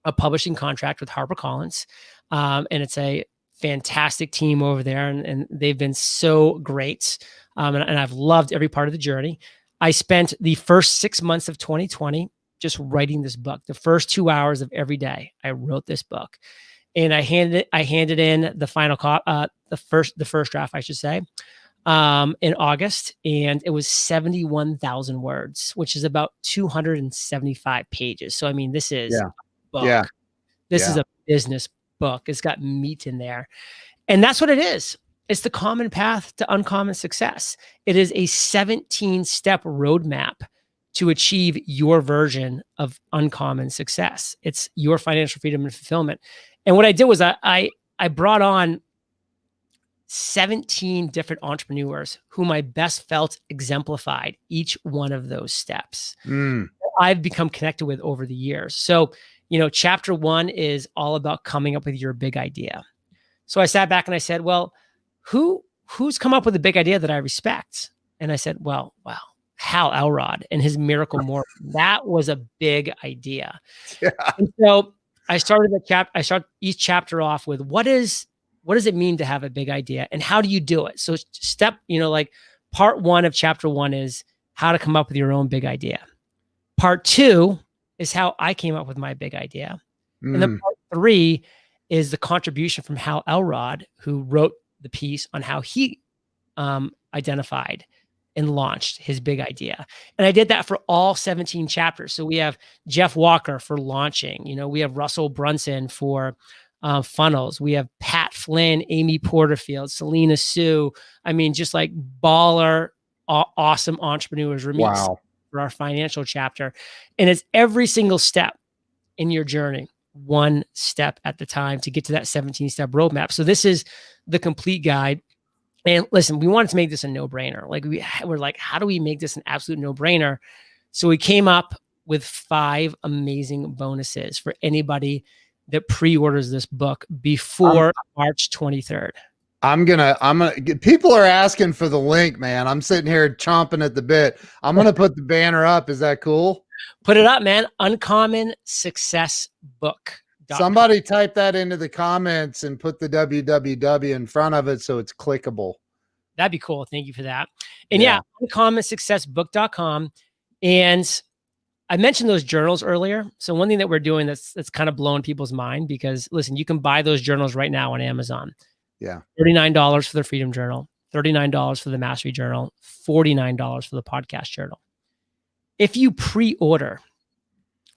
[SPEAKER 2] a publishing contract with HarperCollins. And it's a fantastic team over there. And they've been so great. And I've loved every part of the journey. I spent the first 6 months of 2020 just writing this book. The first 2 hours of every day, I wrote this book, and I handed in the final the first draft, I should say, in August, and it was 71,000 words, which is about 275 pages. So I mean, this is a book. This is a business book. It's got meat in there, and that's what it is. It's the common path to uncommon success. It is a 17-step roadmap to achieve your version of uncommon success. It's your financial freedom and fulfillment. And what I did was I brought on 17 different entrepreneurs whom I best felt exemplified each one of those steps. I've become connected with over the years. So, chapter 1 is all about coming up with your big idea. So I sat back and I said, well, who's come up with a big idea that I respect? And I said, well, Hal Elrod and his Miracle Morning. That was a big idea. Yeah. And so I started each chapter off with what does it mean to have a big idea, and how do you do it? So part 1 of chapter 1 is how to come up with your own big idea. Part 2 is how I came up with my big idea. And then part 3 is the contribution from Hal Elrod, who wrote the piece on how he identified and launched his big idea. And I did that for all 17 chapters. So we have Jeff Walker for launching, we have Russell Brunson for funnels. We have Pat Flynn, Amy Porterfield, Selena Sue. I mean, just like baller, awesome entrepreneurs.
[SPEAKER 1] Wow.
[SPEAKER 2] For our financial chapter. And it's every single step in your journey, one step at the time, to get to that 17-step roadmap. So this is the complete guide. And listen, we wanted to make this a no-brainer. Like we're like, how do we make this an absolute no-brainer? So we came up with 5 amazing bonuses for anybody that pre-orders this book before March 23rd.
[SPEAKER 1] I'm gonna people are asking for the link, man. I'm sitting here chomping at the bit. I'm going to put the banner up. Is that cool?
[SPEAKER 2] Put it up, man. Uncommon Success Book.
[SPEAKER 1] Somebody type that into the comments and put the www in front of it so it's clickable.
[SPEAKER 2] That'd be cool. Thank you for that. And uncommonsuccessbook.com. And I mentioned those journals earlier. So one thing that we're doing that's kind of blowing people's mind, because listen, you can buy those journals right now on Amazon.
[SPEAKER 1] Yeah.
[SPEAKER 2] $39 for the Freedom Journal, $39 for the Mastery Journal, $49 for the Podcast Journal. If you pre-order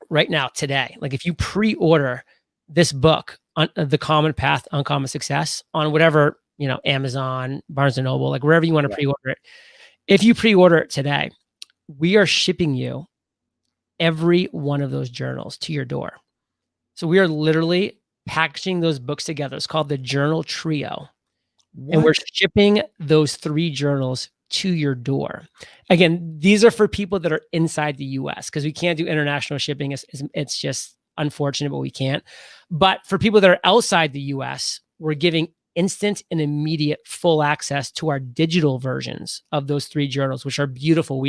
[SPEAKER 2] right now, today, like if you pre-order this book on The Common Path, Uncommon Success on whatever, Amazon, Barnes & Noble, like wherever you want to pre-order it. If you pre-order it today, we are shipping you every one of those journals to your door. So we are literally packaging those books together. It's called the Journal Trio. What? And we're shipping those 3 journals to your door. Again, these are for people that are inside the US, because we can't do international shipping. It's just unfortunate, but we can't. But for people that are outside the US, we're giving instant and immediate full access to our digital versions of those 3 journals, which are beautiful.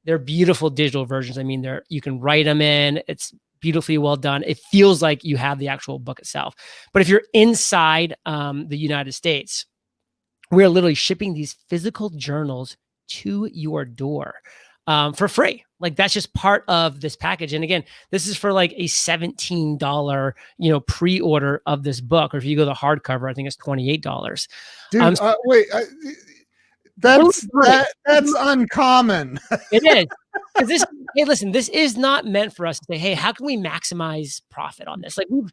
[SPEAKER 2] They're beautiful digital versions. I mean, you can write them in. It's beautifully well done. It feels like you have the actual book itself. But if you're inside the United States, we're literally shipping these physical journals to your door for free. Like that's just part of this package. And again, this is for like a $17, pre-order of this book. Or if you go the hardcover, I think it's $28.
[SPEAKER 1] Dude, wait, that's uncommon.
[SPEAKER 2] It is. Hey, listen, this is not meant for us to say, hey, how can we maximize profit on this? Like we've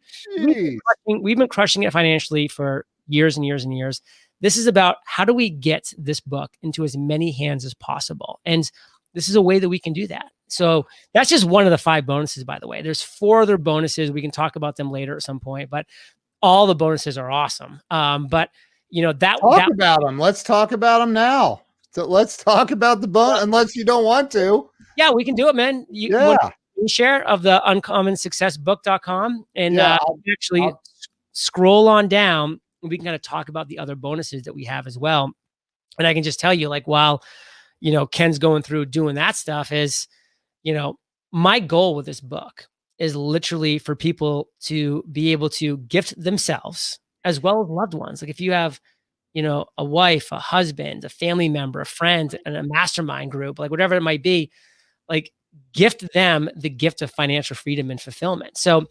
[SPEAKER 2] been crushing it financially for years and years and years. This is about how do we get this book into as many hands as possible. And this is a way that we can do that. So that's just one of the 5 bonuses, by the way. There's 4 other bonuses. We can talk about them later at some point, but all the bonuses are awesome. But
[SPEAKER 1] about them. Let's talk about them now. So let's talk about the bonus, unless you don't want to.
[SPEAKER 2] Yeah, we can do it, man. You
[SPEAKER 1] Yeah.
[SPEAKER 2] share of the uncommonsuccessbook.com and
[SPEAKER 1] Yeah.
[SPEAKER 2] actually scroll on down and we can kind of talk about the other bonuses that we have as well. And I can just tell you, like, while, you know, Ken's going through doing that stuff is, you know, my goal with this book is literally for people to be able to gift themselves as well as loved ones. Like if you have, you know, a wife, a husband, a family member, a friend, and a mastermind group, like whatever it might be, like gift them the gift of financial freedom and fulfillment. So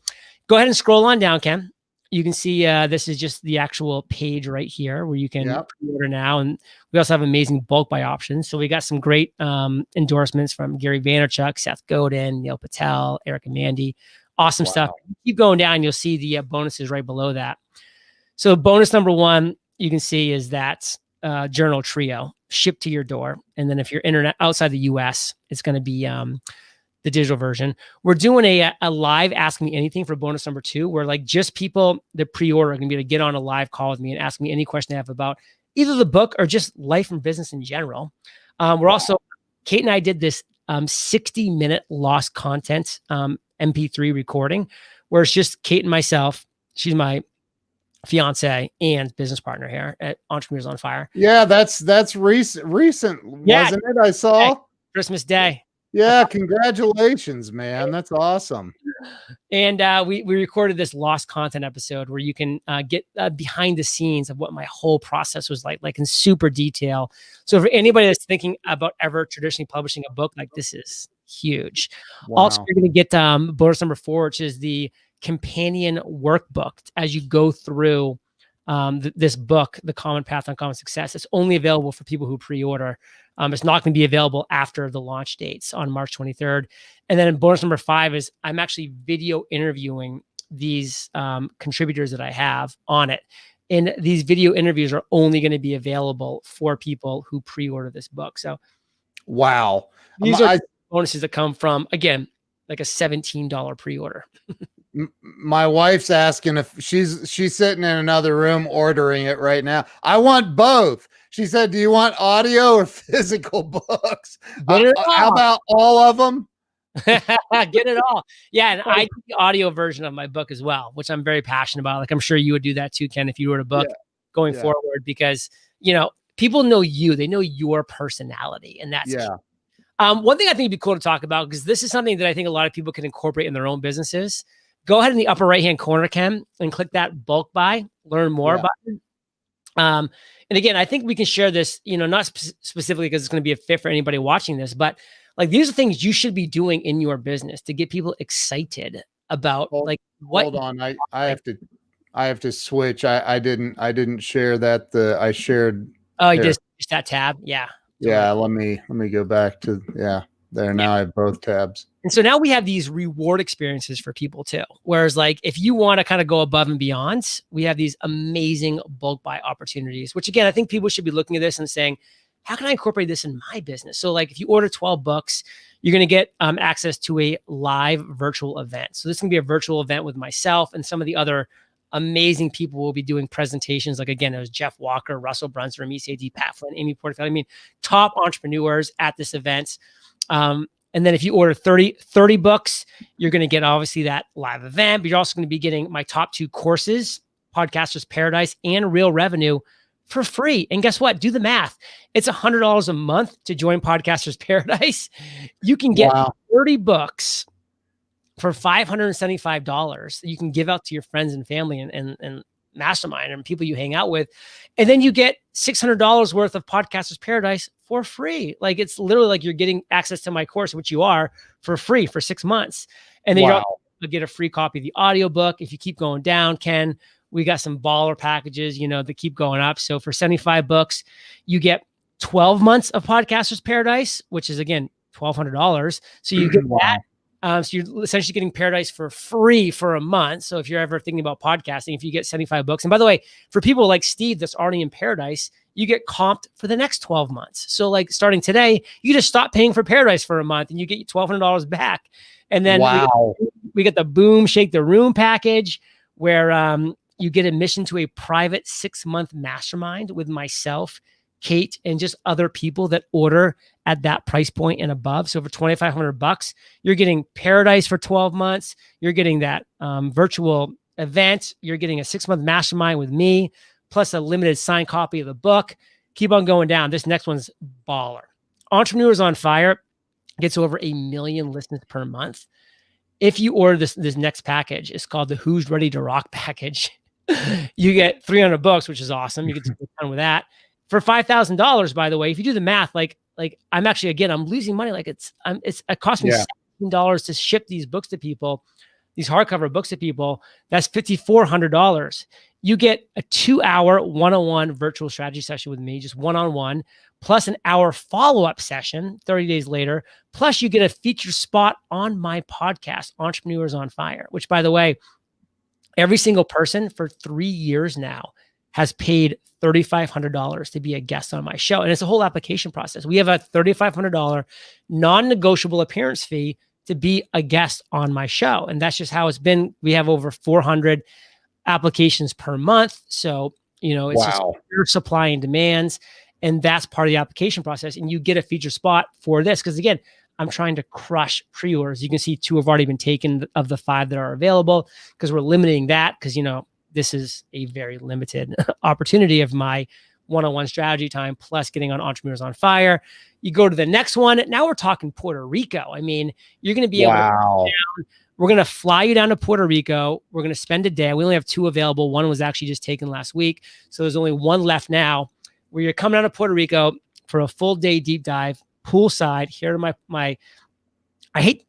[SPEAKER 2] go ahead and scroll on down, Ken. You can see this is just the actual page right here where you can pre-order now. And we also have amazing bulk buy options. So we got some great endorsements from Gary Vaynerchuk, Seth Godin, Neil Patel, Eric and Mandy. Awesome stuff. Keep going down. You'll see the bonuses right below that. So bonus number one, you can see is that journal trio shipped to your door. And then if you're internet outside the US, it's going to be the digital version. We're doing a live Ask Me Anything for bonus number two, where like just people that pre-order are going to be able to get on a live call with me and ask me any question they have about either the book or just life and business in general. We're also, Kate and I did this 60-minute lost content MP3 recording where it's just Kate and myself. She's my fiance and business partner here at Entrepreneurs on Fire.
[SPEAKER 1] Yeah, that's recent, wasn't it? I saw
[SPEAKER 2] Christmas Day.
[SPEAKER 1] Yeah, congratulations, man. That's awesome.
[SPEAKER 2] And we recorded this lost content episode where you can get behind the scenes of what my whole process was like in super detail. So for anybody that's thinking about ever traditionally publishing a book, like this is huge. Wow. Also, you're going to get bonus number 4, which is the companion workbook as you go through this book, The Common Path on Common Success. It's only available for people who pre-order. It's not going to be available after the launch dates on March 23rd. And then bonus number 5 is I'm actually video interviewing these contributors that I have on it. And these video interviews are only going to be available for people who pre-order this book. So,
[SPEAKER 1] wow.
[SPEAKER 2] These are bonuses that come from, again, like a $17 pre-order.
[SPEAKER 1] My wife's asking if she's sitting in another room ordering it right now. I want both. She said, do you want audio or physical books? How about all of them?
[SPEAKER 2] Get it all. Yeah. And I do the audio version of my book as well, which I'm very passionate about. Like I'm sure you would do that too, Ken, if you wrote a book going forward, because, you know, people know you, they know your personality, and that's key. One thing I think would be cool to talk about, because this is something that I think a lot of people can incorporate in their own businesses. Go ahead in the upper right-hand corner, Ken, and click that bulk buy, learn more button. And again, I think we can share this, you know, not specifically because it's going to be a fit for anybody watching this, but like these are things you should be doing in your business to get people excited about like what.
[SPEAKER 1] Hold on, I have to switch. I didn't share that. I shared.
[SPEAKER 2] Oh, you just that tab, yeah.
[SPEAKER 1] Yeah, let me go back to there. Now I have both tabs.
[SPEAKER 2] And so now we have these reward experiences for people too. Whereas like, if you want to kind of go above and beyond, we have these amazing bulk buy opportunities, which again, I think people should be looking at this and saying, how can I incorporate this in my business? So like if you order 12 books, you're going to get access to a live virtual event. So this can be a virtual event with myself and some of the other amazing people will be doing presentations. Like again, it was Jeff Walker, Russell Brunson, Ramesh A.D. Pat Flynn, Amy Porterfield. I mean, top entrepreneurs at this event. And then if you order 30 books, you're going to get obviously that live event, but you're also going to be getting my top 2 courses, Podcasters Paradise and Real Revenue, for free. And guess what? Do the math. It's $100 a month to join Podcasters Paradise. You can get 30 books for $575 that you can give out to your friends and family and mastermind and people you hang out with. And then you get $600 worth of Podcasters Paradise for free. Like it's literally like you're getting access to my course, which you are, for free for 6 months. And then you'll get a free copy of the audiobook. If you keep going down, Ken, we got some baller packages, you know, that keep going up. So for 75 bucks, you get 12 months of Podcasters Paradise, which is again, $1,200. So you get that. So you're essentially getting Paradise for free for a month. So if you're ever thinking about podcasting, if you get 75 books, and by the way, for people like Steve that's already in Paradise, you get comped for the next 12 months. So like starting today, you just stop paying for Paradise for a month and you get $1,200 back. And then we get the Boom Shake the Room package where you get admission to a private 6-month mastermind with myself, Kate, and just other people that order at that price point and above. So for $2,500, you're getting Paradise for 12 months. You're getting that virtual event. You're getting a 6-month mastermind with me, plus a limited signed copy of the book. Keep on going down. This next one's baller. Entrepreneurs on Fire gets over 1 million listens per month. If you order this next package, it's called the Who's Ready to Rock package. You get 300 books, which is awesome. You get to get done with that. For $5,000, by the way, if you do the math, like I'm actually, again, I'm losing money. Like it cost me $17 to ship these books to people, these hardcover books to people. That's $5,400. You get a 2-hour one-on-one virtual strategy session with me, just one-on-one, plus an hour follow-up session 30 days later. Plus you get a feature spot on my podcast, Entrepreneurs on Fire, which, by the way, every single person for 3 years now has paid $3,500 to be a guest on my show. And it's a whole application process. We have a $3,500 non-negotiable appearance fee to be a guest on my show. And that's just how it's been. We have over 400 applications per month. So, it's just pure supply and demands. And that's part of the application process. And you get a feature spot for this. Because again, I'm trying to crush pre-orders. You can see 2 have already been taken of the 5 that are available, because we're limiting that, because, this is a very limited opportunity of my one-on-one strategy time, plus getting on Entrepreneurs on Fire. You go to the next one. Now we're talking Puerto Rico. I mean, you're going to be able to we're going to fly you down to Puerto Rico. We're going to spend a day. We only have 2 available. One was actually just taken last week. So there's only 1 left now, where you're coming down to Puerto Rico for a full day deep dive, poolside. Here are my I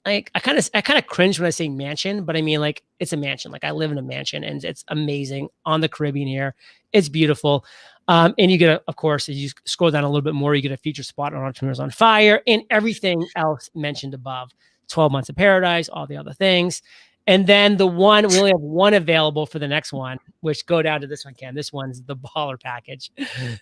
[SPEAKER 2] kind of cringe when I say mansion, but I mean, like, it's a mansion. Like, I live in a mansion, and it's amazing on the Caribbean here. It's beautiful. And you get, of course, as you scroll down a little bit more, you get a feature spot on Entrepreneurs on Fire and everything else mentioned above. 12 months of Paradise, all the other things. And then we only have 1 available for the next one, which go down to this one, Ken. This one's the baller package.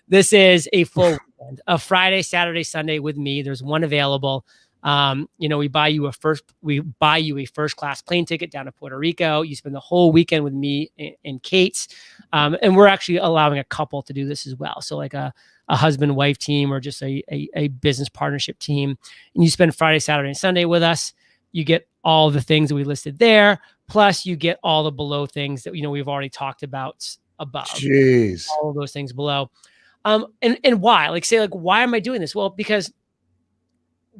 [SPEAKER 2] This is a full weekend, a Friday, Saturday, Sunday with me. There's 1 available. We buy you a first class plane ticket down to Puerto Rico. You spend the whole weekend with me and Kate. And we're actually allowing a couple to do this as well. So like a husband-wife team, or just a business partnership team. And you spend Friday, Saturday, and Sunday with us. You get all the things that we listed there. Plus you get all the below things that, we've already talked about above.
[SPEAKER 1] Jeez.
[SPEAKER 2] All of those things below. And why? Why am I doing this? Well, because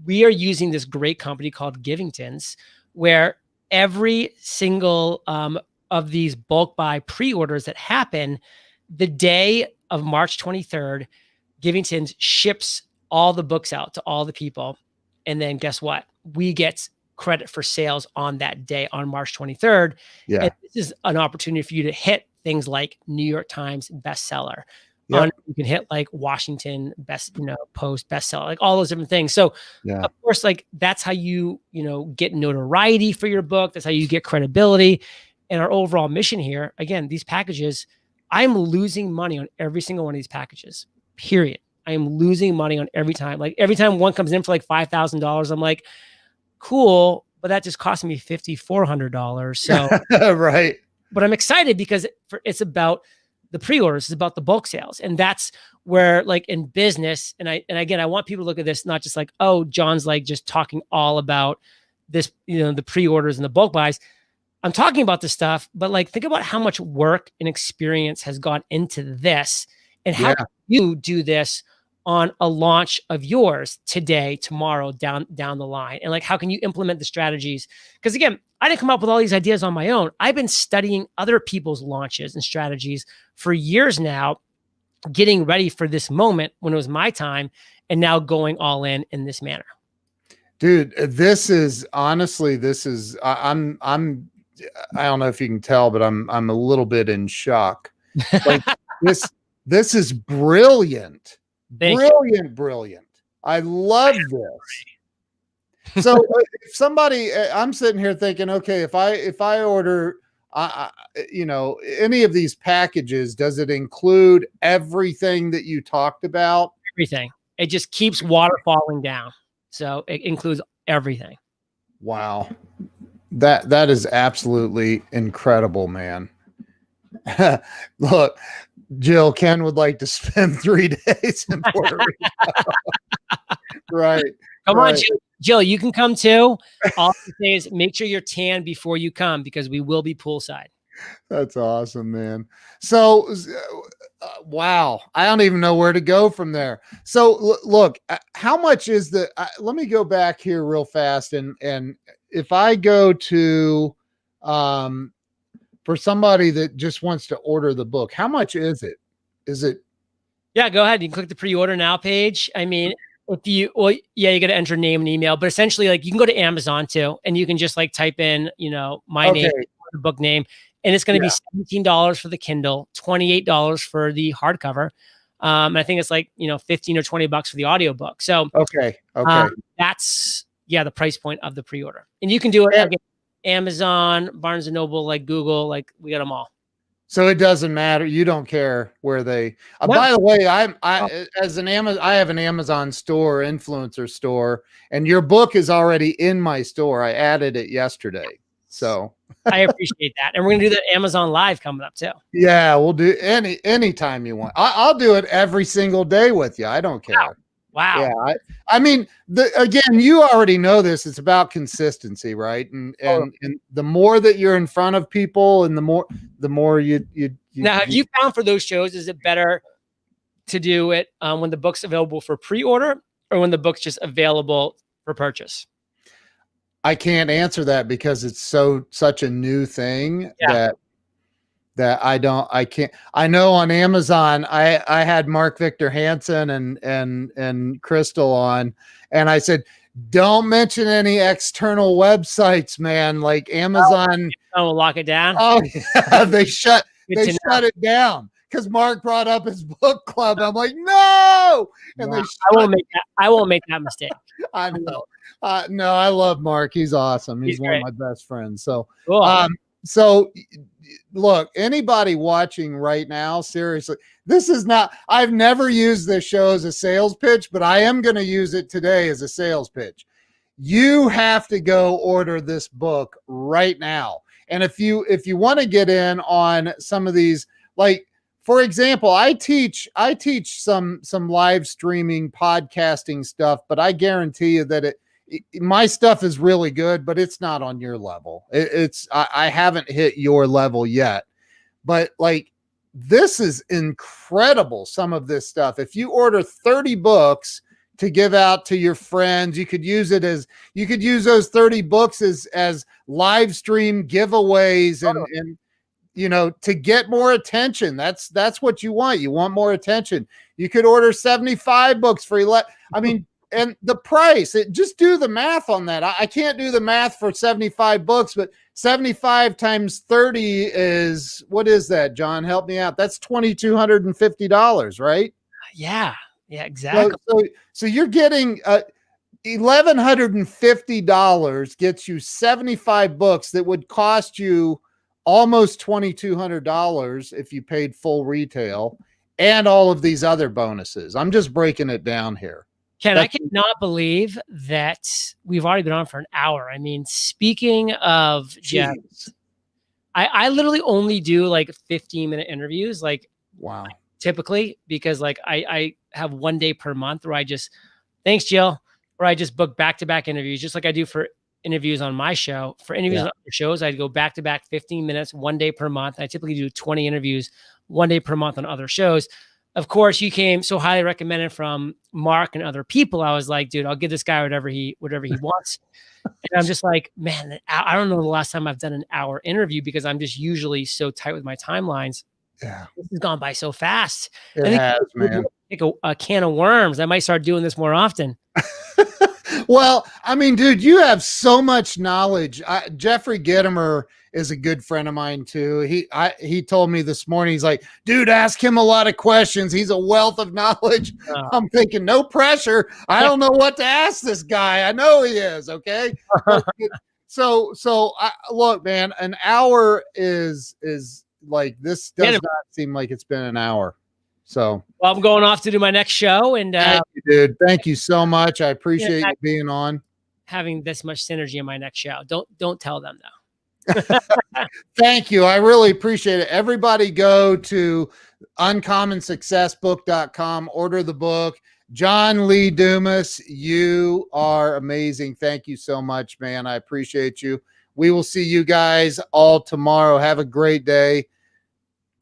[SPEAKER 2] we are using this great company called Givingtons, where every single of these bulk buy pre-orders that happen, the day of March 23rd, Givingtons ships all the books out to all the people. And then guess what? We get credit for sales on that day, on March 23rd.
[SPEAKER 1] Yeah.
[SPEAKER 2] And this is an opportunity for you to hit things like New York Times bestseller.
[SPEAKER 1] Yep.
[SPEAKER 2] You can hit like Washington Post bestseller, like all those different things. So of course, like, that's how you get notoriety for your book. That's how you get credibility. And our overall mission here, again, these packages, I'm losing money on every single one of these packages, period. I am losing money on every time. Like, every time one comes in for like $5,000, I'm like, cool, but that just cost me $5,400. So
[SPEAKER 1] right.
[SPEAKER 2] But I'm excited because it's about the pre-orders, is about the bulk sales. And that's where, like, in business, and again, I want people to look at this, not just like, oh, John's like just talking all about this, the pre-orders and the bulk buys. I'm talking about this stuff, but like, think about how much work and experience has gone into this, and how you do this on a launch of yours today, tomorrow, down the line. And like, how can you implement the strategies? Because again, I didn't come up with all these ideas on my own. I've been studying other people's launches and strategies for years now, getting ready for this moment when it was my time, and now going all in this manner. Dude,
[SPEAKER 1] this is honestly, I'm I don't know if you can tell, but I'm a little bit in shock. Like, this is brilliant. Brilliant. I love this. So if somebody, I'm sitting here thinking, okay, if I order, any of these packages, does it include everything that you talked about?
[SPEAKER 2] Everything. It just keeps waterfalling down. So it includes everything.
[SPEAKER 1] Wow. That is absolutely incredible, man. Look, Jill, Ken would like to spend 3 days in Puerto Rico. Right.
[SPEAKER 2] Come on,
[SPEAKER 1] right.
[SPEAKER 2] Jill, you can come too. All I say is make sure you're tan before you come because we will be poolside.
[SPEAKER 1] That's awesome, man. So, wow, I don't even know where to go from there. So, look, how much is the? Let me go back here real fast, and if I go to, for somebody that just wants to order the book, how much is it? Is it?
[SPEAKER 2] Yeah, go ahead. You can click the pre-order now page. I mean, if you, well, yeah, you got to enter name and email, but essentially, like, you can go to Amazon too, and you can just like type in, my name, the book name, and it's going to be $17 for the Kindle, $28 for the hardcover. I think it's like, 15 or $20 for the audiobook. So,
[SPEAKER 1] okay.
[SPEAKER 2] That's the price point of the pre-order, and you can do it again, Amazon, Barnes and Noble, like Google, like we got them all.
[SPEAKER 1] So it doesn't matter. You don't care where they.
[SPEAKER 2] No.
[SPEAKER 1] By the way, I have an Amazon store, influencer store, and your book is already in my store. I added it yesterday, so
[SPEAKER 2] I appreciate that, and we're gonna do that Amazon Live coming up too.
[SPEAKER 1] Yeah, we'll do anytime you want. I'll do it every single day with you. I don't care.
[SPEAKER 2] Wow.
[SPEAKER 1] Yeah, I mean, again, you already know this. It's about consistency, right? And the more that you're in front of people, and the more you.
[SPEAKER 2] Now, have you found for those shows, is it better to do it when the book's available for pre-order, or when the book's just available for purchase?
[SPEAKER 1] I can't answer that because it's such a new thing that I can't. I know on Amazon, I had Mark Victor Hansen and Crystal on, and I said, don't mention any external websites, man. Like Amazon,
[SPEAKER 2] we'll lock it down.
[SPEAKER 1] Oh yeah, they shut it down because Mark brought up his book club. I'm like, no, and
[SPEAKER 2] I won't make that mistake.
[SPEAKER 1] I know. No, I love Mark. He's awesome. He's one of my best friends. So,
[SPEAKER 2] cool.
[SPEAKER 1] So look, anybody watching right now, seriously, this is not, I've never used this show as a sales pitch, but I am going to use it today as a sales pitch. You have to go order this book right now. And if you want to get in on some of these, like, for example, I teach some live streaming podcasting stuff, but I guarantee you that my stuff is really good, but it's not on your level. I haven't hit your level yet, but like, this is incredible. Some of this stuff, if you order 30 books to give out to your friends, you could use those 30 books as live stream giveaways and to get more attention. That's what you want. You want more attention. You could order 75 books for and the price, just do the math on that. I can't do the math for 75 books, but 75 times 30 is, what is that, John? Help me out. That's $2,250, right?
[SPEAKER 2] Yeah, exactly.
[SPEAKER 1] So you're getting $1,150 gets you 75 books that would cost you almost $2,200 if you paid full retail, and all of these other bonuses. I'm just breaking it down here.
[SPEAKER 2] Ken, I cannot believe that we've already been on for an hour. I mean, speaking of Jeff, I literally only do like 15-minute interviews, like,
[SPEAKER 1] wow,
[SPEAKER 2] typically, because like I have 1 day per month where thanks, Jill, where I just book back-to-back interviews, just like I do for interviews on my show. For interviews on other shows, I'd go back-to-back 15 minutes, 1 day per month. I typically do 20 interviews, 1 day per month on other shows. Of course, you came so highly recommended from Mark and other people. I was like, dude, I'll give this guy whatever he wants. And I'm just like, man, I don't know the last time I've done an hour interview because I'm just usually so tight with my timelines.
[SPEAKER 1] Yeah,
[SPEAKER 2] this has gone by so fast.
[SPEAKER 1] It has, man.
[SPEAKER 2] Like a can of worms. I might start doing this more often.
[SPEAKER 1] Well, I mean, dude, you have so much knowledge. Jeffrey Gitomer is a good friend of mine too. He told me this morning, he's like, dude, ask him a lot of questions. He's a wealth of knowledge. I'm thinking, no pressure. I don't know what to ask this guy. I know he is. Okay. So look, man, an hour is like, this does not seem like it's been an hour. So,
[SPEAKER 2] well, I'm going off to do my next show, and
[SPEAKER 1] thank you, dude. Thank you so much. I appreciate you being on.
[SPEAKER 2] Having this much synergy in my next show. Don't tell them though.
[SPEAKER 1] Thank you. I really appreciate it. Everybody go to uncommonsuccessbook.com. Order the book. John Lee Dumas, you are amazing. Thank you so much, man. I appreciate you. We will see you guys all tomorrow. Have a great day.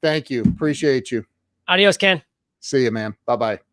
[SPEAKER 1] Thank you. Appreciate you.
[SPEAKER 2] Adios, Ken.
[SPEAKER 1] See you, man. Bye-bye.